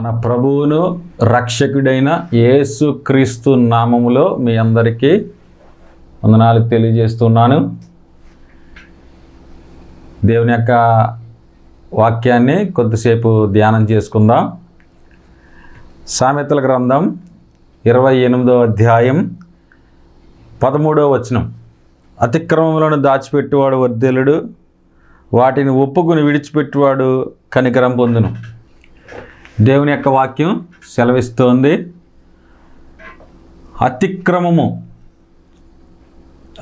మన ప్రభువును రక్షకుడైన యేసుక్రీస్తు నామములో మీ అందరికీ వందనాలు తెలియజేస్తున్నాను. దేవుని యొక్క వాక్యాన్ని కొద్దిసేపు ధ్యానం చేసుకుందాం. సామెతల గ్రంథం 28వ అధ్యాయం 13వ వచనం. అతిక్రమములను దాచిపెట్టువాడు వర్ధిల్లుడు, వాటిని ఒప్పుకుని విడిచిపెట్టువాడు కనికరం పొందును. దేవుని యొక్క వాక్యం సెలవిస్తోంది,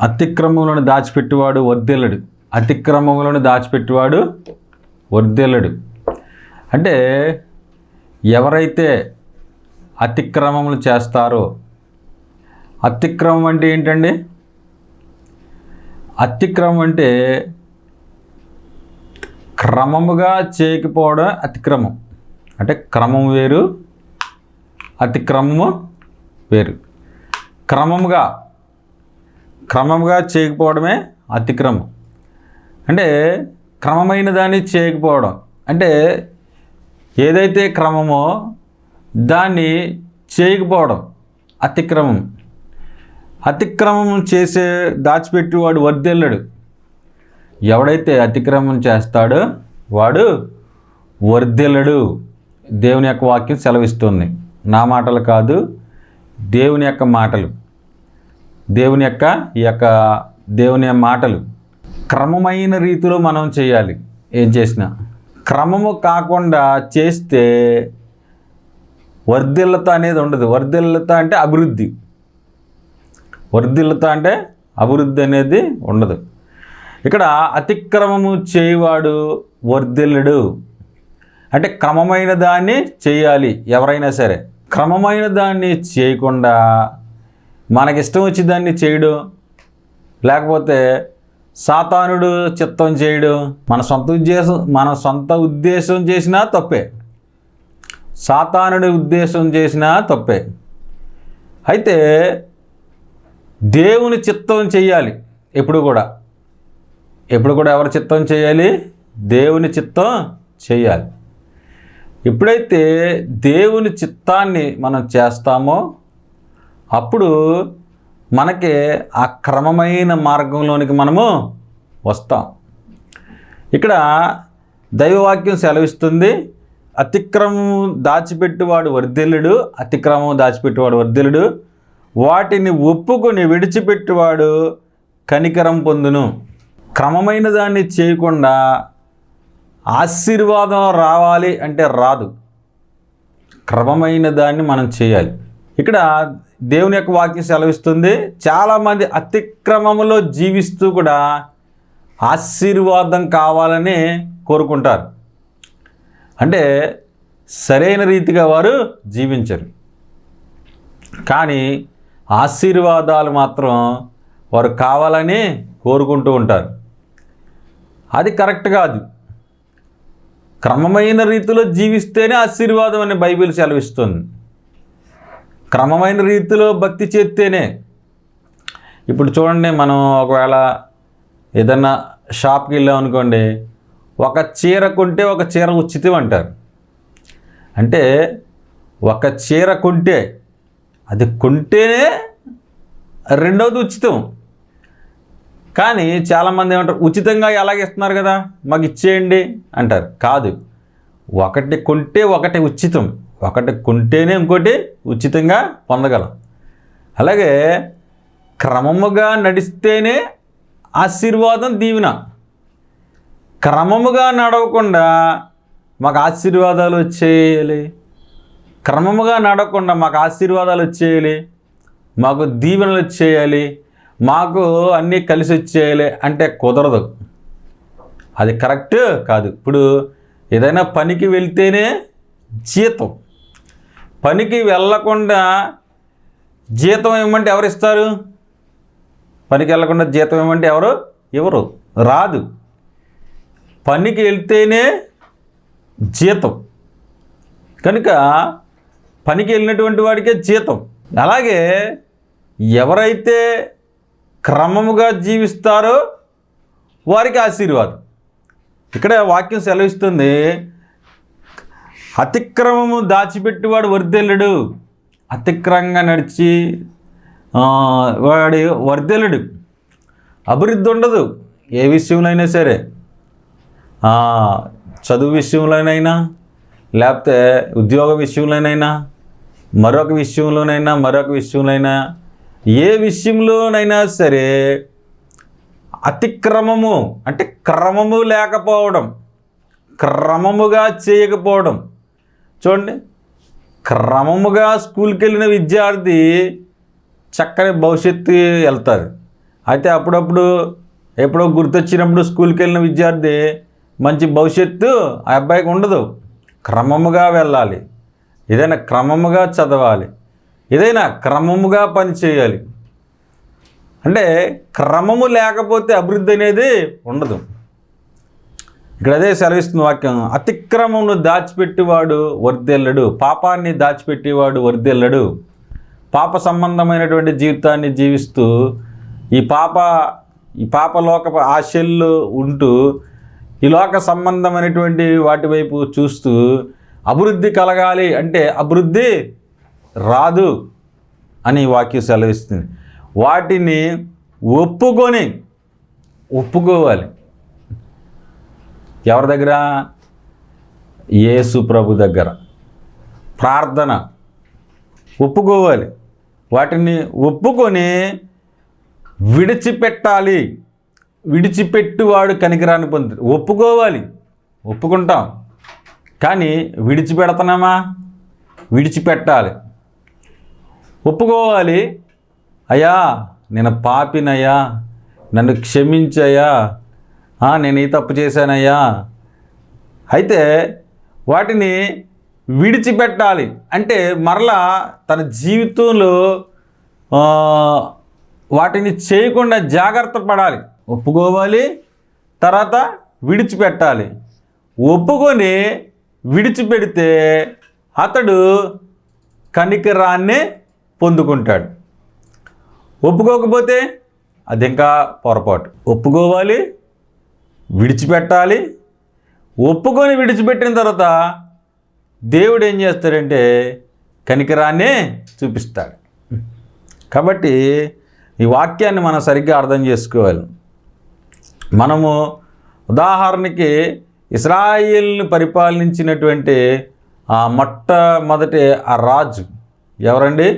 అతిక్రమములను దాచిపెట్టువాడు వర్ధిల్లుడు. అతిక్రమములను దాచిపెట్టువాడు వర్ధిల్లుడు అంటే ఎవరైతే అతిక్రమములు చేస్తారో, అతిక్రమం అంటే ఏంటండి? అతిక్రమం అంటే క్రమముగా చేయకపోవడం అతిక్రమం. అంటే క్రమం వేరు, అతిక్రమము వేరు. క్రమముగా చేయకపోవడమే అతిక్రమం. అంటే క్రమమైన దాన్ని చేయకపోవడం అంటే ఏదైతే క్రమమో దాన్ని చేయకపోవడం అతిక్రమం. అతిక్రమం చేసే దాచిపెట్టేవాడు వర్ధిల్లడు. ఎవడైతే అతిక్రమం చేస్తాడో వాడు వర్ధిల్లడు. దేవుని యొక్క వాక్యం సెలవిస్తుంది. నా మాటలు కాదు, దేవుని యొక్క మాటలు. దేవుని మాటలు క్రమమైన రీతిలో మనం చేయాలి. ఏం చేసినా క్రమము కాకుండా చేస్తే వర్ధిల్లత అనేది ఉండదు. వర్ధిల్లత అంటే అభివృద్ధి. అభివృద్ధి అనేది ఉండదు. ఇక్కడ అతిక్రమము చేయవాడు వర్ధిల్లడు అంటే క్రమమైన దాన్ని చేయాలి. ఎవరైనా సరే క్రమమైన దాన్ని చేయకుండా మనకిష్టం వచ్చి దాన్ని చేయడం, లేకపోతే సాతానుడు చిత్తం చేయడం, మన సొంత ఉద్దేశం చేసినా తప్పే. సాతానుడి ఉద్దేశం చేసినా తప్పే. అయితే దేవుని చిత్తం చేయాలి. ఎప్పుడు కూడా ఎవరి చిత్తం చేయాలి? దేవుని చిత్తం చేయాలి. ఎప్పుడైతే దేవుని చిత్తాన్ని మనం చేస్తామో అప్పుడు మనకి ఆ క్రమమైన మార్గంలోనికి మనము వస్తాం. ఇక్కడ దైవవాక్యం సెలవిస్తుంది, అతిక్రమం దాచిపెట్టువాడు వర్ధిల్లుడు, వాటిని ఒప్పుకొని విడిచిపెట్టువాడు కనికరం పొందును. క్రమమైన దాన్ని చేయకుండా ఆశీర్వాదం రావాలి అంటే రాదు. క్రమమైన దాన్ని మనం చేయాలి. ఇక్కడ దేవుని యొక్క వాక్యం సెలవిస్తుంది, చాలామంది అతిక్రమములో జీవిస్తూ కూడా ఆశీర్వాదం కావాలని కోరుకుంటారు. అంటే సరైన రీతిగా వారు జీవించరు, కానీ ఆశీర్వాదాలు మాత్రం వారు కావాలని కోరుకుంటూ ఉంటారు. అది కరెక్ట్ కాదు. క్రమమైన రీతిలో జీవిస్తేనే ఆశీర్వాదం అని బైబిల్ సెలవిస్తుంది. క్రమమైన రీతిలో భక్తి చేస్తేనే. ఇప్పుడు చూడండి, మనం ఒకవేళ ఏదన్నా షాప్కి వెళ్ళాం అనుకోండి, ఒక చీర కొంటే ఒక చీర ఉచితం అంటారు. అంటే ఒక చీర కొంటే అది కొంటేనే రెండవది ఉచితం. కానీ చాలామంది ఏమంటారు, ఉచితంగా ఎలాగ ఇస్తున్నారు కదా, మాకు ఇచ్చేయండి అంటారు. కాదు, ఒకటి కొంటే ఒకటి ఉచితం. ఒకటి కొంటేనే ఇంకోటి ఉచితంగా పొందగలం. అలాగే క్రమముగా నడిస్తేనే ఆశీర్వాదం, దీవెన. క్రమముగా నడవకుండా మాకు ఆశీర్వాదాలు వచ్చేయాలి, మాకు దీవెనలు వచ్చేయాలి, మాకు అన్నీ కలిసి వచ్చేయాలి అంటే కుదరదు. అది కరెక్ట్ కాదు. ఇప్పుడు ఏదైనా పనికి వెళ్తేనే జీతం. పనికి వెళ్ళకుండా జీతం ఇవ్వమంటే ఎవరు ఇస్తారు? పనికి వెళ్ళకుండా జీతం ఇవ్వమంటే ఎవరు రాదు. పనికి వెళ్తేనే జీతం. కనుక పనికి వెళ్ళినటువంటి వాడికే జీతం. అలాగే ఎవరైతే క్రమముగా జీవిస్తారో వారికి ఆశీర్వాదం. ఇక్కడ వాక్యం సెలవిస్తుంది, అతిక్రమము దాచిపెట్టివాడు వర్ధిల్లడు. అతిక్రమంగా నడిచి వాడి వర్ధిల్లడు, అభివృద్ధి ఉండదు. ఏ విషయంలో అయినా సరే, చదువు విషయంలోనైనా, లేకపోతే ఉద్యోగ విషయంలోనైనా, మరొక విషయంలోనైనా ఏ విషయంలోనైనా సరే అతిక్రమము అంటే క్రమము లేకపోవడం, క్రమముగా చేయకపోవడం. చూడండి, క్రమముగా స్కూల్కి వెళ్ళిన విద్యార్థి చక్కని భవిష్యత్తు వెళ్తారు. అయితే అప్పుడప్పుడు ఎప్పుడో గుర్తొచ్చినప్పుడు స్కూల్కి వెళ్ళిన విద్యార్థి మంచి భవిష్యత్తు ఆ అబ్బాయికి ఉండదు. క్రమముగా వెళ్ళాలి, ఏదైనా క్రమముగా చదవాలి, ఏదైనా క్రమముగా పని చేయాలి. అంటే క్రమము లేకపోతే అభివృద్ధి అనేది ఉండదు. ఇక్కడ అదే సెలవిస్తుంది వాక్యం, అతిక్రమమును దాచిపెట్టేవాడు వర్ధిల్లడు, పాపాన్ని దాచిపెట్టేవాడు వర్ధిల్లడు. పాప సంబంధమైనటువంటి జీవితాన్ని జీవిస్తూ ఈ పాపలోక ఆశల్లో ఉంటూ ఈ లోక సంబంధమైనటువంటి వాటి వైపు చూస్తూ అభివృద్ధి కలగాలి అంటే అభివృద్ధి రాదు అని వాక్యం సెలవిస్తుంది. వాటిని ఒప్పుకోవాలి. ఎవరి దగ్గర? యేసు ప్రభు దగ్గర. ప్రార్థన ఒప్పుకోవాలి. వాటిని ఒప్పుకొని విడిచిపెట్టాలి. విడిచిపెట్టువాడు కనికరాన్ని పొందుతాడు. ఒప్పుకుంటాం, కానీ విడిచిపెడుతున్నామా? విడిచిపెట్టాలి, ఒప్పుకోవాలి. అయ్యా నేను పాపినయ్యా, నన్ను క్షమించయ్యా, నేను ఈ తప్పు చేశానయ్యా. అయితే వాటిని విడిచిపెట్టాలి అంటే మరలా తన జీవితంలో వాటిని చేయకుండా జాగ్రత్త పడాలి. ఒప్పుకోవాలి, తర్వాత విడిచిపెట్టాలి. ఒప్పుకొని విడిచిపెడితే అతడు కనికరాన్ని పొందుకుంటాడు. ఒప్పుకోకపోతే అది ఇంకా పొరపాటు. ఒప్పుకోవాలి, విడిచిపెట్టాలి. ఒప్పుకొని విడిచిపెట్టిన తర్వాత దేవుడు ఏం చేస్తాడంటే కనికరాన్ని చూపిస్తాడు. కాబట్టి ఈ వాక్యాన్ని మనం సరిగ్గా అర్థం చేసుకోవాలి. మనము ఉదాహరణకి ఇశ్రాయేలుని పరిపాలించినటువంటి మొట్టమొదటి రాజు ఎవరండి?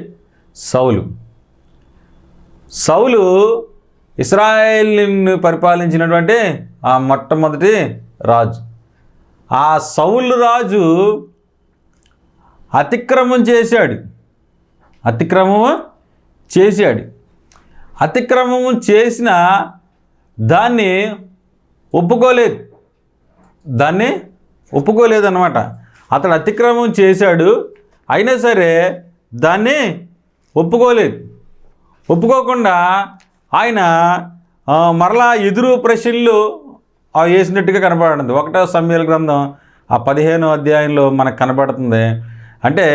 సౌలు ఇశ్రాయేలుని పరిపాలించినటువంటి మొట్టమొదటి రాజు. ఆ సౌలు రాజు అతిక్రమం చేశాడు. అతిక్రమము చేసిన దాన్ని ఒప్పుకోలేదన్నమాట. అతడు అతిక్రమం చేశాడు, అయినా సరే దాన్ని ఒప్పుకోకుండా ఆయన మరలా ఎదురు ప్రశ్నలు వేసినట్టుగా కనపడుతుంది. 1వ సమూయేలు గ్రంథం 15వ అధ్యాయంలో మనకు కనపడుతుంది. అంటే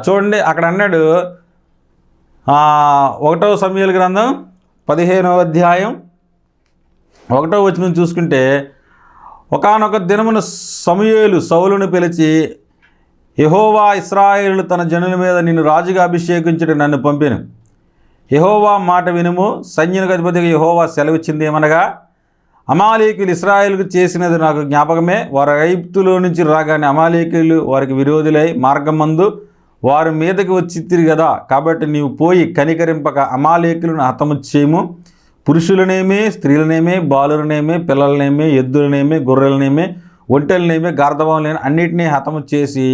చూడండి, అక్కడ అన్నాడు 1వ సమూయేలు గ్రంథం 15వ అధ్యాయం 1వ వచనం చూసుకుంటే, ఒకానొక దినమున సమూయేలు సౌలును పిలిచి, యెహోవా ఇశ్రాయేలు తన జనుల మీద నిన్ను రాజుగా అభిషేకించుట నన్ను పంపెను. యెహోవా మాట వినుము. సైన్యానికి అధిపతిగా యెహోవా సెలవిచ్చింది ఏమనగా, అమాలేకీయులు ఇశ్రాయేలుకు చేసినది నాకు జ్ఞాపకమే. వారు ఐగుప్తులో నుంచి రాగానే అమాలేకీయులు వారికి విరోధులై మార్గమందు వారి మీదకి వచ్చితిరి కదా. కాబట్టి నీవు పోయి కనికరింపక అమాలేకీయులను హతము చేయము. పురుషులనేమి, స్త్రీలనేమి, బాలులనేమి, పిల్లలనేమి, ఎద్దులనేమి, గొర్రెలనేమి, ఒంటెలనేమి, గార్ధవములనేమి అన్నిటినీ హతము చేసి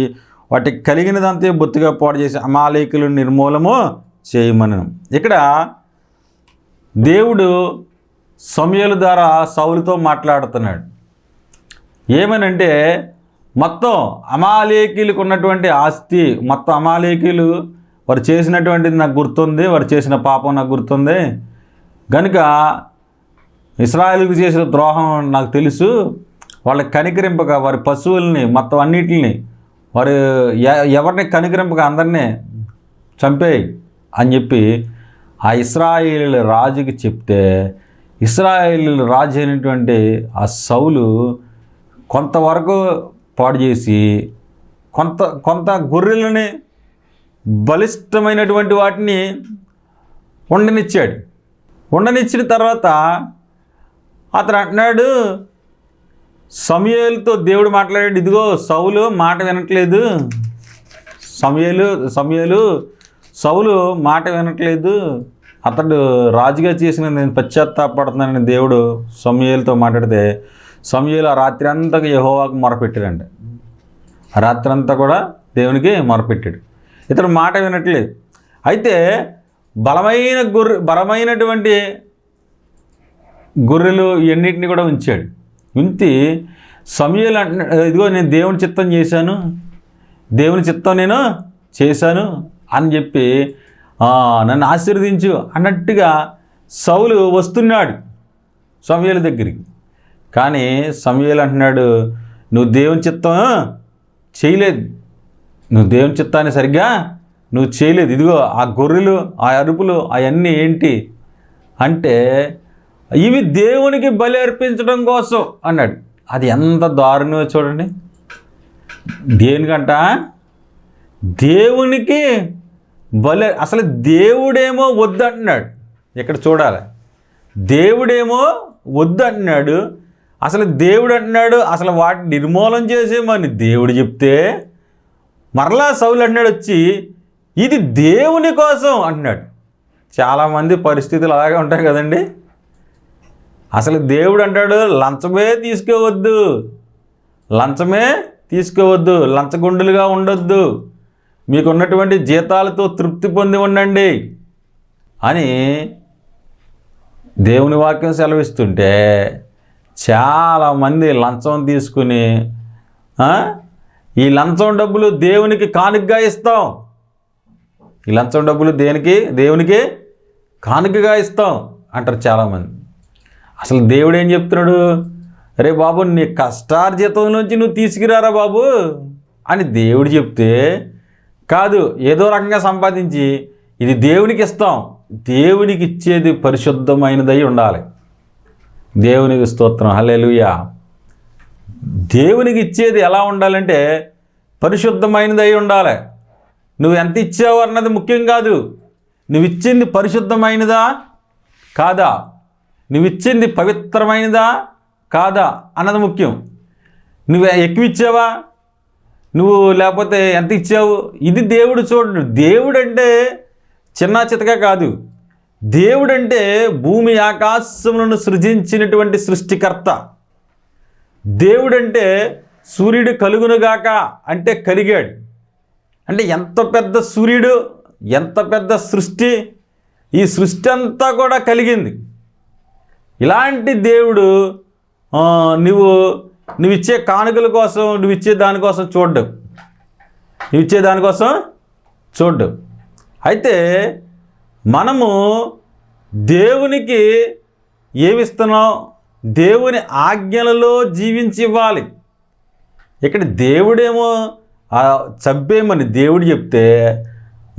వాటికి కలిగినదంతే బొత్తిగా పాడు చేసి అమాలేకీయులను నిర్మూలము చేయమను. ఇక్కడ దేవుడు సమూయేలు ద్వారా సౌలుతో మాట్లాడుతున్నాడు. ఏమనంటే, మొత్తం అమాలేకీయులకు ఉన్నటువంటి ఆస్తి మొత్తం అమాలేకీయులు వారు చేసినటువంటిది నాకు గుర్తుంది, వారు చేసిన పాపం నాకు గుర్తుంది, కనుక ఇశ్రాయేలుకు చేసిన ద్రోహం నాకు తెలుసు. వాళ్ళకి కనికరింపక వారి పశువుల్ని మొత్తం అన్నిటిని వారు ఎవరిని కనికరింపక అందరినీ చంపేయి అని చెప్పి ఆ ఇశ్రాయేలు రాజుకి చెప్తే, ఇశ్రాయేలు రాజు అయినటువంటి ఆ సౌలు కొంతవరకు పాడు చేసి కొంత కొంత గొర్రెలని బలిష్టమైనటువంటి వాటిని ఉండనిచ్చాడు. ఉండనిచ్చిన తర్వాత అతను అంటున్నాడు, సమూయేలుతో దేవుడు మాట్లాడాడు, ఇదిగో సౌలు మాట వినట్లేదు, సౌలు మాట వినట్లేదు, అతడు రాజుగా చేసిన నేను పశ్చాత్తాపడుతున్నానని దేవుడు సమూయేలుతో మాట్లాడితే సమూయేలు ఆ రాత్రి అంతా యెహోవాకు మొరపెట్టాడంట. ఆ రాత్రి అంతా కూడా దేవునికి మొరపెట్టాడు. ఇతడు మాట వినట్లేదు. అయితే బలమైనటువంటి గొర్రెలు ఎన్నిటిని కూడా ఉంచాడు. ఉంచి సమూయేలు ఇదిగో నేను దేవుని చిత్తం చేశాను, దేవుని చిత్తం నేను చేశాను అని చెప్పి నన్ను ఆశీర్వదించు అన్నట్టుగా సౌలు వస్తున్నాడు సమూయేలు దగ్గరికి. కానీ సమూయేలు అంటున్నాడు, నువ్వు దేవుని చిత్తం చేయలేదు, నువ్వు దేవుని చిత్తాన్ని సరిగ్గా నువ్వు చేయలేదు. ఇదిగో ఆ గొర్రెలు, ఆ అరుపులు అవన్నీ ఏంటి అంటే ఇవి దేవునికి బలి అర్పించడం కోసం అన్నాడు. అది ఎంత దారుణమో చూడండి. దేనికంట దేవునికి బలి, అసలు దేవుడేమో వద్దంటున్నాడు. ఇక్కడ చూడాలి, దేవుడేమో వద్దంటున్నాడు. అసలు దేవుడు అంటున్నాడు అసలు వాటిని నిర్మూలన చేసేమని దేవుడు చెప్తే మరలా సౌలు అంటున్నాడు వచ్చి ఇది దేవుని కోసం అంటున్నాడు. చాలామంది పరిస్థితులు అలాగే ఉంటాయి కదండి. అసలు దేవుడు అంటాడు లంచమే తీసుకోవద్దు, లంచగొండులుగా ఉండొద్దు, మీకున్నటువంటి జీతాలతో తృప్తి పొంది ఉండండి అని దేవుని వాక్యం సెలవిస్తుంటే చాలామంది లంచం తీసుకుని ఈ లంచం డబ్బులు దేవునికి కానుకగా ఇస్తాం, ఈ లంచం డబ్బులు దేవునికి కానుకగా ఇస్తాం అంటారు చాలామంది. అసలు దేవుడు ఏం చెప్తున్నాడు, అరే బాబు నీ కష్టార్జితం నుంచి నువ్వు తీసుకురారా బాబు అని దేవుడు చెప్తే కాదు, ఏదో రకంగా సంపాదించి ఇది దేవునికి ఇస్తాం. దేవునికి ఇచ్చేది పరిశుద్ధమైనదై ఉండాలి. దేవునికి స్తోత్రం, హల్లెలూయా. దేవునికి ఇచ్చేది ఎలా ఉండాలంటే పరిశుద్ధమైనదై ఉండాలి. నువ్వు ఎంత ఇచ్చావు అన్నది ముఖ్యం కాదు, నువ్వు ఇచ్చింది పరిశుద్ధమైనదా కాదా, నువ్వు ఇచ్చింది పవిత్రమైనదా కాదా అన్నది ముఖ్యం. నువ్వు ఎక్కువ ఇచ్చావా, నువ్వు లేకపోతే ఎంత ఇచ్చావు, ఇది దేవుడు చూడడు. దేవుడు అంటే చిన్న చితక కాదు. దేవుడంటే భూమి ఆకాశములను సృజించినటువంటి సృష్టికర్త. దేవుడంటే సూర్యుడు కలుగునుగాక అంటే కలిగాడు. అంటే ఎంత పెద్ద సూర్యుడు, ఎంత పెద్ద సృష్టి, ఈ సృష్టి అంతా కూడా కలిగింది. ఇలాంటి దేవుడు నువ్వు ఇచ్చే కానుకల కోసం, నువ్వు ఇచ్చే దానికోసం చూడ్డు. అయితే మనము దేవునికి ఏమిస్తున్నాం, దేవుని ఆజ్ఞలలో జీవించి ఇవ్వాలి. ఇక్కడ దేవుడేమో చంపేయమని దేవుడు చెప్తే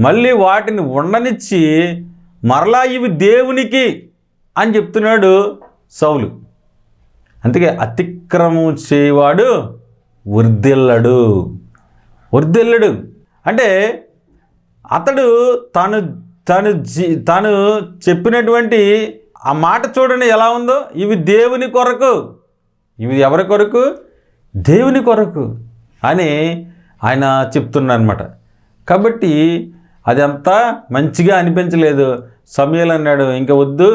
మళ్ళీ వాటిని ఉండనిచ్చి మరలా ఇవి దేవునికి అని చెప్తున్నాడు సౌలు. అందుకే అతిక్రమం చేయవాడు వర్ధిల్లడు. అంటే అతడు తను చెప్పినటువంటి ఆ మాట చూడండి ఎలా ఉందో. ఇవి దేవుని కొరకు, ఇవి ఎవరి కొరకు, దేవుని కొరకు అని ఆయన చెప్తున్నాడు అనమాట. కాబట్టి అది అంతా మంచిగా అనిపించలేదు. సమూయేలు అన్నాడు, ఇంకా వద్దు,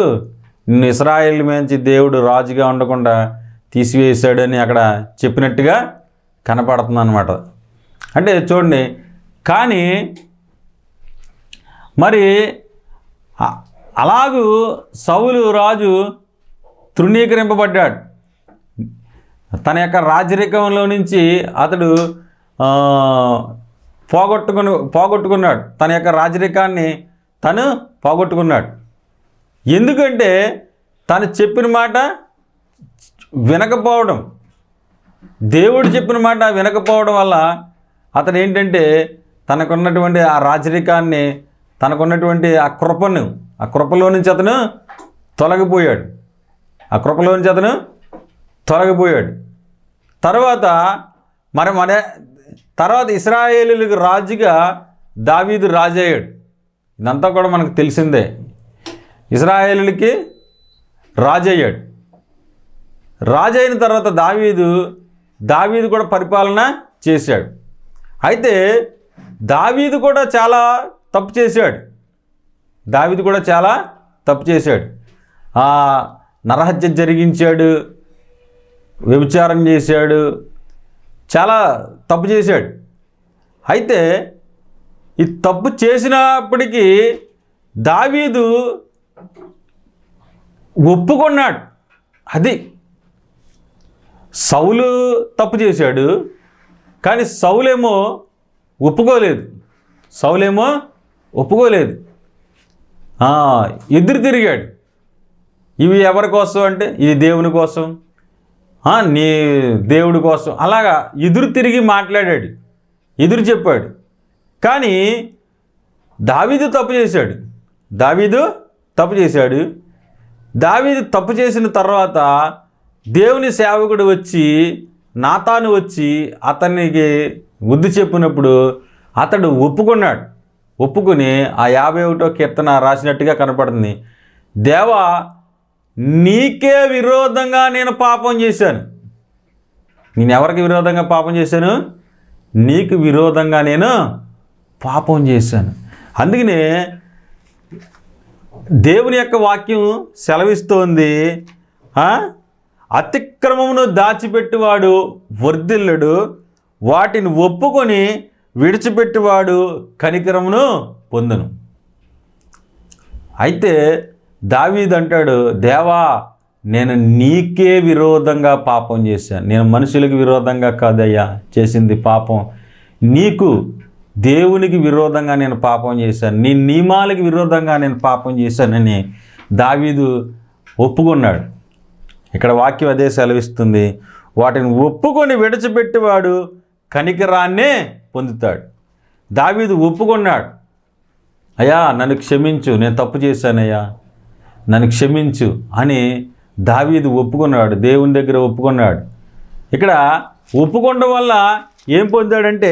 నిన్ను ఇశ్రాయేలు మించి దేవుడు రాజుగా ఉండకుండా తీసివేశాడని అక్కడ చెప్పినట్టుగా కనపడుతుంది అనమాట. అంటే చూడండి, కానీ మరి అలాగూ సౌలు రాజు తృణీకరింపబడ్డాడు. తన యొక్క రాజరికంలో నుంచి అతడు పోగొట్టుకున్నాడు. తన యొక్క రాజరికాన్ని తను పోగొట్టుకున్నాడు. ఎందుకంటే తను చెప్పిన మాట వినకపోవడం, దేవుడు చెప్పిన మాట వినకపోవడం వల్ల అతను ఏంటంటే తనకున్నటువంటి ఆ రాజరికాన్ని, తనకున్నటువంటి ఆ కృపలో నుంచి అతను తొలగిపోయాడు. తర్వాత మన తర్వాత ఇశ్రాయేలీయులకు రాజుగా దావీదు రాజయ్యాడు. ఇదంతా కూడా మనకు తెలిసిందే. ఇశ్రాయేలీయులకి రాజయ్యాడు. రాజైన తర్వాత దావీదు కూడా పరిపాలన చేశాడు. అయితే దావీదు కూడా చాలా తప్పు చేశాడు. నరహత్య జరిగించాడు, వ్యభిచారం చేశాడు, చాలా తప్పు చేశాడు. అయితే ఈ తప్పు చేసినప్పటికీ దావీదు ఒప్పుకున్నాడు. అది సౌలు తప్పు చేశాడు, కానీ సౌలేమో ఒప్పుకోలేదు. ఎదురు తిరిగాడు. ఇవి ఎవరి కోసం అంటే ఇది దేవుని కోసం, నీ దేవుడి కోసం, అలాగా ఎదురు తిరిగి మాట్లాడాడు, ఎదురు చెప్పాడు. కానీ దావీదు తప్పు చేసిన తర్వాత దేవుని సేవకుడు నాతాను వచ్చి అతనికి బుద్ధి చెప్పినప్పుడు అతడు ఒప్పుకుని ఆ 51వ కీర్తన రాసినట్టుగా కనపడుతుంది. దేవా, నీకే విరోధంగా నేను పాపం చేశాను. నేను ఎవరికి విరోధంగా పాపం చేశాను? నీకు విరోధంగా నేను పాపం చేశాను. అందుకనే దేవుని యొక్క వాక్యం సెలవిస్తోంది, అతిక్రమమును దాచిపెట్టువాడు వర్ధిల్లడు, వాటిని ఒప్పుకొని విడిచిపెట్టువాడు కనికరమును పొందును. అయితే దావీదు అంటాడు, దేవా, నేను నీకే విరోధంగా పాపం చేశాను. నేను మనుషులకు విరోధంగా కాదయ్యా చేసింది పాపం, నీకు దేవునికి విరోధంగా నేను పాపం చేశాను, నీ నియమాలకు విరోధంగా నేను పాపం చేశానని దావీదు ఒప్పుకున్నాడు. ఇక్కడ వాక్యం అదే సెలవిస్తుంది, వాటిని ఒప్పుకొని విడిచిపెట్టేవాడు కనికరాన్నే పొందుతాడు. దావీదు ఒప్పుకున్నాడు, అయ్యా నన్ను క్షమించు, నేను తప్పు చేశానయ్యా, నన్ను క్షమించు అని దావీదు ఒప్పుకున్నాడు, దేవుని దగ్గర ఒప్పుకున్నాడు. ఇక్కడ ఒప్పుకోవడం వల్ల ఏం పొందాడంటే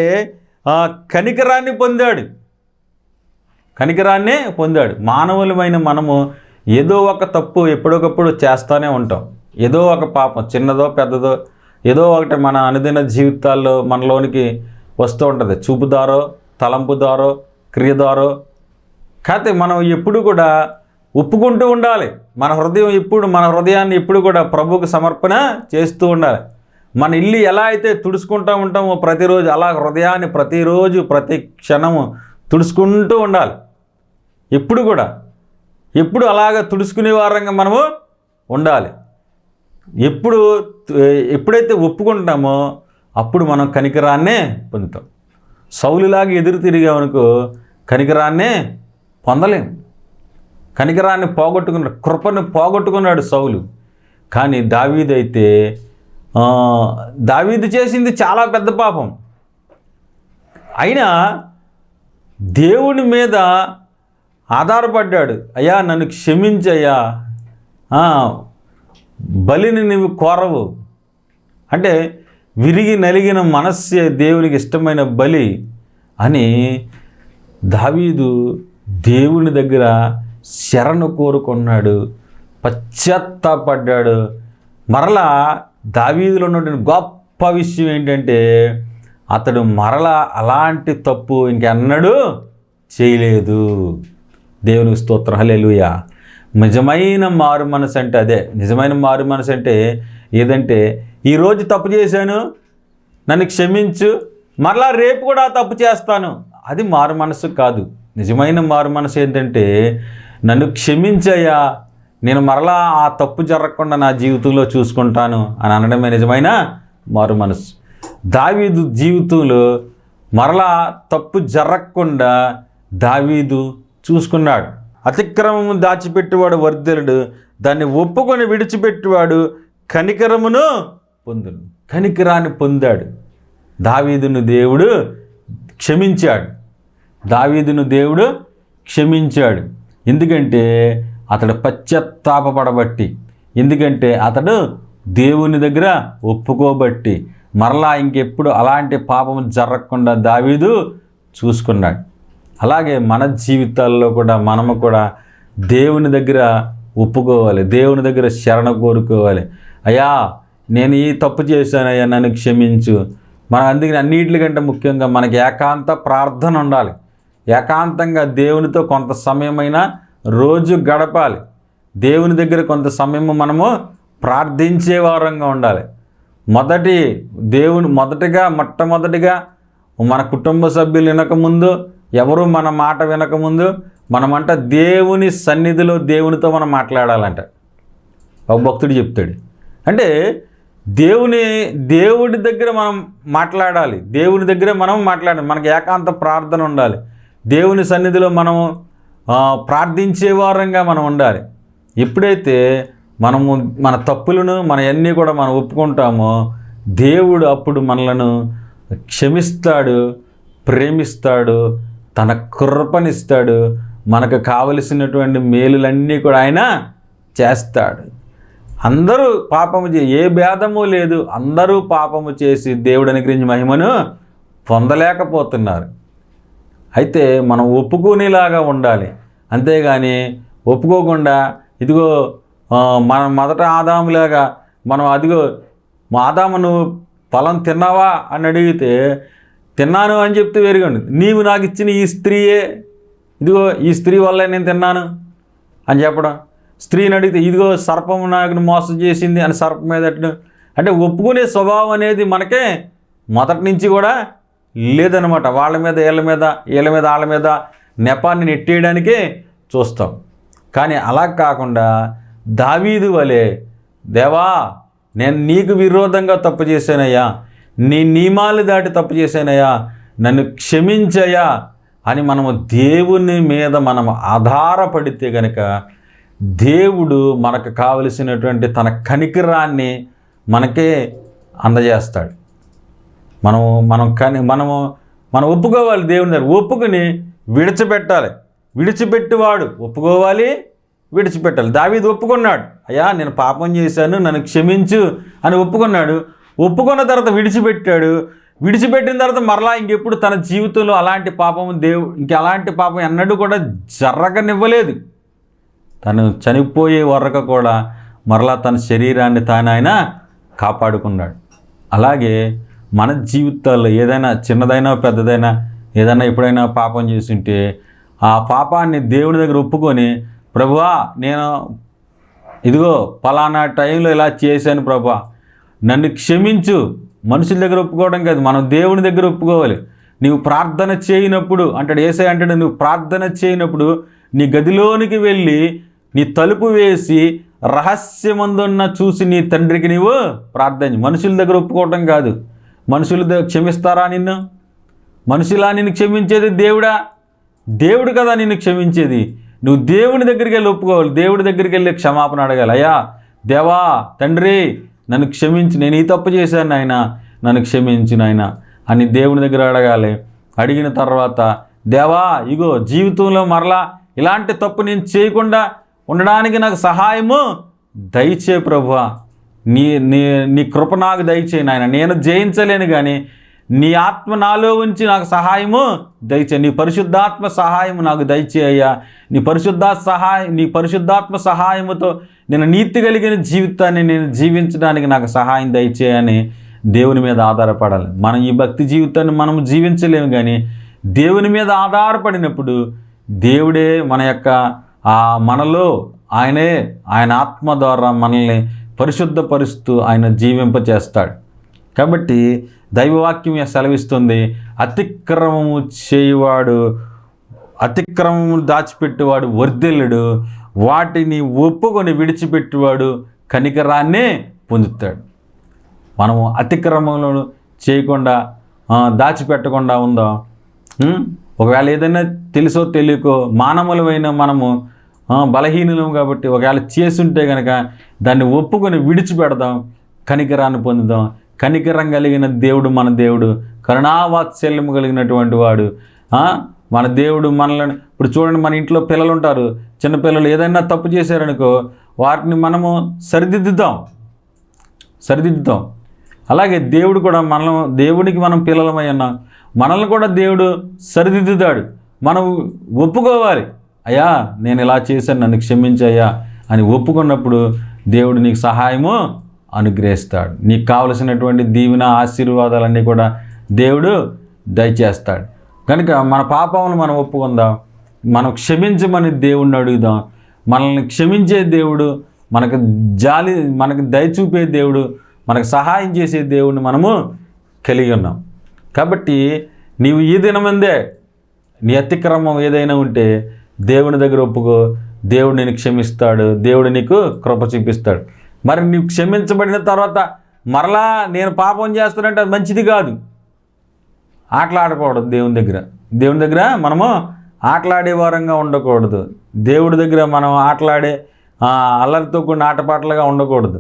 కనికరాన్ని పొందాడు. మానవులమైన మనము ఏదో ఒక తప్పు ఎప్పటికప్పుడు చేస్తూనే ఉంటాం. ఏదో ఒక పాపం, చిన్నదో పెద్దదో, ఏదో ఒకటి మన అనుదిన జీవితాల్లో మనలోనికి వస్తూ ఉంటుంది. చూపు ద్వారో, తలంపు ద్వారో, క్రియ ద్వారో. కాకపోతే మనం ఎప్పుడు కూడా ఒప్పుకుంటూ ఉండాలి. మన హృదయాన్ని ఎప్పుడు కూడా ప్రభువుకు సమర్పణ చేస్తూ ఉండాలి. మన ఇల్లు ఎలా అయితే తుడుచుకుంటూ ఉంటామో ప్రతిరోజు, అలా హృదయాన్ని ప్రతిరోజు ప్రతి క్షణము తుడుచుకుంటూ ఉండాలి. ఎప్పుడు అలాగ తుడుచుకునే వారంగా మనము ఉండాలి. ఎప్పుడైతే ఒప్పుకుంటామో అప్పుడు మనం కనికరాన్నే పొందుతాం. సౌలులాగా ఎదురు తిరిగామనుకో కనికరాన్నే పొందలేం. కనికరాన్ని పోగొట్టుకున్నాడు, కృపను పోగొట్టుకున్నాడు సౌలు. కానీ దావీదు చేసింది చాలా పెద్ద పాపం. అయినా దేవుని మీద ఆధారపడ్డాడు. అయ్యా నన్ను క్షమించయ్యా, బలిని నువ్వు కోరవు అంటే విరిగి నలిగిన మనస్సే దేవునికి ఇష్టమైన బలి అని దావీదు దేవుని దగ్గర శరణు కోరుకున్నాడు, పశ్చాత్తాపడ్డాడు. మరలా దావీదులో ఉన్నటువంటి గొప్ప విషయం ఏంటంటే అతడు మరలా అలాంటి తప్పు ఇంకెన్నడూ చేయలేదు. దేవునికి స్తోత్రం, హల్లెలూయా. నిజమైన మారు మనసు అంటే అదే. నిజమైన మారు మనసు అంటే ఏదంటే ఈరోజు తప్పు చేశాను, నన్ను క్షమించు, మరలా రేపు కూడా తప్పు చేస్తాను, అది మారు మనసు కాదు. నిజమైన మారు మనసు ఏంటంటే నన్ను క్షమించయ్యా, నేను మరలా ఆ తప్పు జరగకుండా నా జీవితంలో చూసుకుంటాను అని అనడమే నిజమైన మారు మనసు. దావీదు జీవితంలో మరలా తప్పు జరగకుండా దావీదు చూసుకున్నాడు. అతిక్రమము దాచిపెట్టేవాడు వర్ధిల్లుడు, దాన్ని ఒప్పుకొని విడిచిపెట్టేవాడు కనికరమును పొందును. కనికరాన్ని పొందాడు. దావీదును దేవుడు క్షమించాడు. ఎందుకంటే అతడు పశ్చాత్తాపపడబట్టి, ఎందుకంటే అతడు దేవుని దగ్గర ఒప్పుకోబట్టి, మరలా ఇంకెప్పుడు అలాంటి పాపం జరగకుండా దావీదు చూసుకున్నాడు. అలాగే మన జీవితాల్లో కూడా మనము కూడా దేవుని దగ్గర ఒప్పుకోవాలి, దేవుని దగ్గర శరణ కోరుకోవాలి. అయ్యా నేను ఈ తప్పు చేశానయ్యా, నన్ను క్షమించు. మనం అందుకని అన్నిటికంటే ముఖ్యంగా మనకి ఏకాంత ప్రార్థన ఉండాలి. ఏకాంతంగా దేవునితో కొంత సమయమైనా రోజు గడపాలి. దేవుని దగ్గర కొంత సమయం మనము ప్రార్థించే వారంగా ఉండాలి. మొట్టమొదటిగా మన కుటుంబ సభ్యులు వినకముందు, ఎవరు మన మాట వినకముందు మనమంట దేవుని సన్నిధిలో దేవునితో మనం మాట్లాడాలంట. ఒక భక్తుడు చెప్తాడు. అంటే దేవుడి దగ్గర మనం మాట్లాడాలి, దేవుని దగ్గర మనం మాట్లాడాలి. మనకి ఏకాంత ప్రార్థన ఉండాలి. దేవుని సన్నిధిలో మనము ప్రార్థించే వారంగా మనం ఉండాలి. ఎప్పుడైతే మనము మన తప్పులను అన్నీ కూడా మనం ఒప్పుకుంటామో దేవుడు అప్పుడు మనలను క్షమిస్తాడు, ప్రేమిస్తాడు, తన కృపనిస్తాడు. మనకు కావలసినటువంటి మేలులన్నీ కూడా ఆయన చేస్తాడు. అందరూ పాపము ఏ భేదము లేదు, అందరూ పాపము చేసి దేవుడు అనుగ్రహించిన మహిమను పొందలేకపోతున్నారు. అయితే మనం ఒప్పుకునేలాగా ఉండాలి. అంతేగాని ఒప్పుకోకుండా ఇదిగో మనం మొదట ఆదాములాగా మనం అదిగో ఆదాము నువ్వు ఫలం తిన్నావా అని అడిగితే తిన్నాను అని చెప్తే వేరుగండి. నీవు నాకు ఇచ్చిన ఈ స్త్రీయే, ఇదిగో ఈ స్త్రీ వల్లే నేను తిన్నాను అని చెప్పడం. స్త్రీని అడిగితే ఇదిగో సర్పము నాకు మోసం చేసింది అని సర్పం మీద అంటే ఒప్పుకునే స్వభావం అనేది మనకే మొదటి నుంచి కూడా లేదనమాట. వాళ్ళ మీద వాళ్ళ మీద నెపాన్ని నెట్టేయడానికే చూస్తాం. కానీ అలా కాకుండా దావీదు వలె, దేవా నేను నీకు విరోధంగా తప్పు చేశానయ్యా, నీ నియమాలు దాటి తప్పు చేశానయ్యా, నన్ను క్షమించయ్యా అని మనము దేవుని మీద మనం ఆధారపడితే కనుక దేవుడు మనకు కావలసినటువంటి తన కనికరాన్ని మనకే అందజేస్తాడు. మనం ఒప్పుకోవాలి. దేవుని దగ్గర ఒప్పుకుని విడిచిపెట్టాలి. విడిచిపెట్టువాడు ఒప్పుకోవాలి, విడిచిపెట్టాలి. దావీదు ఒప్పుకున్నాడు, అయ్యా నేను పాపం చేశాను, నన్ను క్షమించు అని ఒప్పుకున్నాడు. ఒప్పుకున్న తర్వాత విడిచిపెట్టాడు. విడిచిపెట్టిన తర్వాత మరలా ఇంకెప్పుడు తన జీవితంలో అలాంటి పాపం ఎన్నడూ కూడా జరగనివ్వలేదు. తను చనిపోయే వరకు కూడా మరలా తన శరీరాన్ని ఆయన కాపాడుకున్నాడు. అలాగే మన జీవితాల్లో ఏదైనా చిన్నదైనా పెద్దదైనా ఏదైనా ఎప్పుడైనా పాపం చేస్తుంటే ఆ పాపాన్ని దేవుని దగ్గర ఒప్పుకొని, ప్రభువా నేను ఇదిగో పలానా టైంలో ఇలా చేశాను ప్రభువా, నన్ను క్షమించు. మనుషుల దగ్గర ఒప్పుకోవడం కాదు, మనం దేవుని దగ్గర ఒప్పుకోవాలి. నీవు ప్రార్థన చేయనప్పుడు అంటాడు యేసయ్య అంటాడు, నువ్వు ప్రార్థన చేయనప్పుడు నీ గదిలోనికి వెళ్ళి నీ తలుపు వేసి రహస్యమందున్న చూసి నీ తండ్రికి నీవు ప్రార్థన. మనుషుల దగ్గర ఒప్పుకోవటం కాదు. మనుషులు క్షమిస్తారా నిన్ను? మనుషులా నిన్ను క్షమించేది? దేవుడు కదా నిన్ను క్షమించేది. నువ్వు దేవుని దగ్గరికి వెళ్ళి ఒప్పుకోవాలి. దేవుడి దగ్గరికి వెళ్ళి క్షమాపణ అడగాలి. అయ్యా దేవా తండ్రి నన్ను క్షమించు, నేను ఈ తప్పు చేశాను నాయన, నన్ను క్షమించు నాయన అని దేవుని దగ్గర అడగాలి. అడిగిన తర్వాత దేవా ఇగో జీవితంలో మరలా ఇలాంటి తప్పు నేను చేయకుండా ఉండడానికి నాకు సహాయము దయచే ప్రభువా, నీ కృప నాకు దయచేయి నాయన. నేను జయించలేను కానీ నీ ఆత్మ నాలో ఉంచి నాకు సహాయము దయచే. నీ పరిశుద్ధాత్మ సహాయము నాకు దయచేయ్యా. నీ పరిశుద్ధాత్మ సహాయముతో నేను నీతి కలిగిన జీవితాన్ని నేను జీవించడానికి నాకు సహాయం దయచేయని దేవుని మీద ఆధారపడాలి. మనం ఈ భక్తి జీవితాన్ని మనం జీవించలేము, కానీ దేవుని మీద ఆధారపడినప్పుడు దేవుడే మనలో ఆయన ఆత్మ ద్వారా మనల్ని పరిశుద్ధపరుస్తూ ఆయన జీవింపచేస్తాడు. కాబట్టి దైవవాక్యం సెలవిస్తుంది, అతిక్రమము దాచిపెట్టేవాడు వర్ధిల్లుడు, వాటిని ఒప్పుకొని విడిచిపెట్టేవాడు కనికరాన్నే పొందుతాడు. మనము అతిక్రమములను చేయకుండా దాచిపెట్టకుండా ఉందాం. ఒకవేళ ఏదైనా తెలుసో తెలియకో మానవులమైన మనము బలహీనులం కాబట్టి ఒకవేళ చేసుంటే కనుక దాన్ని ఒప్పుకొని విడిచిపెడదాం, కనికరాన్ని పొందుదాం. కనికరం కలిగిన దేవుడు మన దేవుడు, కరుణావాత్సల్యము కలిగినటువంటి వాడు మన దేవుడు. మనల్ని ఇప్పుడు చూడండి, మన ఇంట్లో పిల్లలు ఉంటారు, చిన్నపిల్లలు ఏదైనా తప్పు చేశారనుకో వాటిని మనము సరిదిద్దుతాం. అలాగే దేవుడు కూడా దేవుడికి మనం పిల్లలమై ఉన్నాం. మనల్ని కూడా దేవుడు సరిదిద్దుతాడు. మనం ఒప్పుకోవాలి, అయ్యా నేను ఇలా చేశాను, నన్ను క్షమించయ్యా అని ఒప్పుకున్నప్పుడు దేవుడు నీకు సహాయము అనుగ్రహిస్తాడు. నీకు కావలసినటువంటి దీవెన ఆశీర్వాదాలన్నీ కూడా దేవుడు దయచేస్తాడు. కనుక మన పాపములను మనం ఒప్పుకుందాం, మనం క్షమించమని దేవుడిని అడుగుదాం. మనల్ని క్షమించే దేవుడు, మనకు దయ చూపే దేవుడు, మనకు సహాయం చేసే దేవుడిని మనము కలిగి ఉన్నాం. కాబట్టి నీవు ఈ దినమందే నీ అతిక్రమం ఏదైనా ఉంటే దేవుని దగ్గర ఒప్పుకో, దేవుడు నేను క్షమిస్తాడు, దేవుడు నీకు కృప చూపిస్తాడు. మరి నీవు క్షమించబడిన తర్వాత మరలా నేను పాపం చేస్తానంటే అది మంచిది కాదు. ఆటలాడకూడదు దేవుని దగ్గర మనము ఆటలాడే వారంగా ఉండకూడదు. దేవుడి దగ్గర మనం ఆటలాడే అల్లరితో కూడిన ఆటపాటలుగా ఉండకూడదు.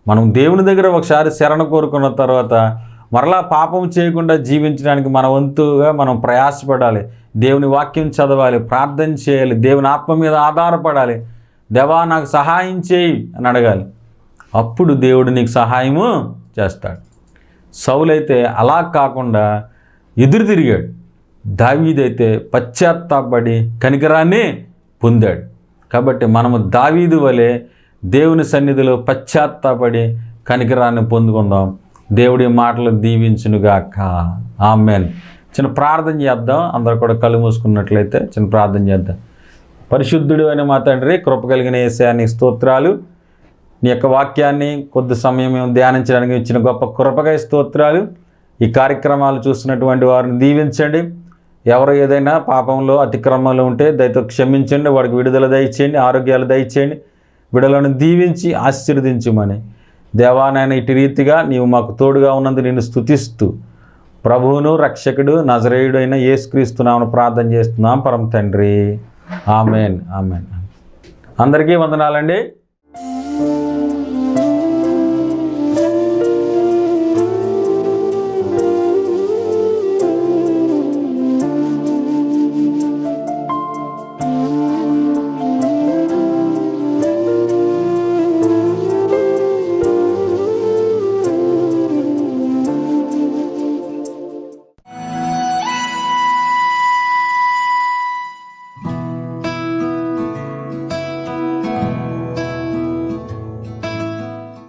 మనం దేవుని దగ్గర ఒకసారి శరణ కోరుకున్న తర్వాత మరలా పాపం చేయకుండా జీవించడానికి మన వంతుగా మనం ప్రయాసపడాలి. దేవుని వాక్యం చదవాలి, ప్రార్థన చేయాలి, దేవుని ఆత్మ మీద ఆధారపడాలి. దేవా నాకు సహాయం చేయి అని అడగాలి. అప్పుడు దేవుడు నీకు సహాయము చేస్తాడు. సౌలైతే అలా కాకుండా ఎదురు తిరిగాడు. దావీదైతే పశ్చాత్తాపడి కనికరాన్ని పొందాడు. కాబట్టి మనము దావీదు వలె దేవుని సన్నిధిలో పశ్చాత్తాపడి కనికరాన్ని పొందుకుందాం. దేవుడి మాటలు దీవించునుగాక. ఆమేన్. చిన్న ప్రార్థన చేద్దాం. అందరూ కూడా కళ్ళు మూసుకున్నట్లయితే చిన్న ప్రార్థన చేద్దాం. పరిశుద్ధుడు అని మా తండ్రి, కృప కలిగిన యేసయ్యా నీ స్తోత్రాలు. నీ యొక్క వాక్యాన్ని కొద్ది సమయం మేము ధ్యానించడానికి ఇచ్చిన గొప్ప కృపగా స్తోత్రాలు. ఈ కార్యక్రమాలు చూస్తున్నటువంటి వారిని దీవించండి. ఎవరు ఏదైనా పాపంలో అతిక్రమంలో ఉంటే దయతో క్షమించండి, వాడికి విడుదల దయచేయండి, ఆరోగ్యాలు దయచేయండి, విడుదలను దీవించి ఆశీర్వదించమని దేవానాయన ఇటు రీతిగా నీవు మాకు తోడుగా ఉన్నందుకు నిన్ను స్తుతిస్తూ ప్రభువును రక్షకుడు నజరేయుడు అయిన యేసుక్రీస్తు నామమున ప్రార్థన చేస్తున్నాం పరమ తండ్రి. ఆమేన్. ఆమేన్. అందరికీ వందనాలండి.